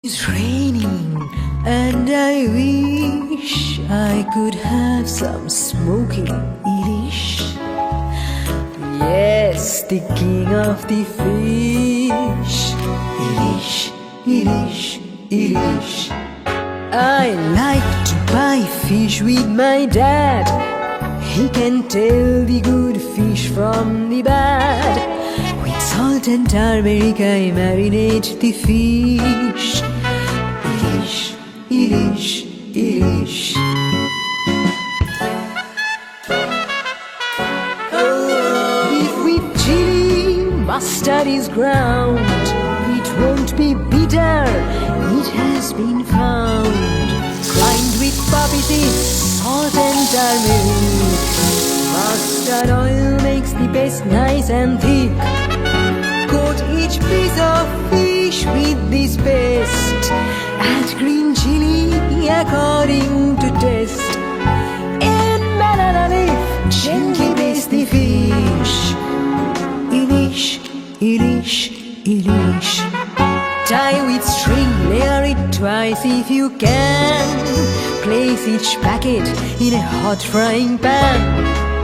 It's raining and I wish I could have some smoking Ilish. Yes, the king of the fish. Ilish, Ilish, Ilish. I like to buy fish with my dad. He can tell the good fish from the bad. With salt and turmeric I marinate the fish. Ilish, Ilish, Ilish. If with chili mustard is ground, it won't be bitter, it has been found. Grind with poppy seeds, salt and turmeric. Mustard oil makes the paste nice and thick. Coat each piece of fish with this paste. Add green chili according to taste. And banana leaf, gently baste the fish. Ilish, Ilish, Ilish. Tie with string, layer it twice if you can. Place each packet in a hot frying pan.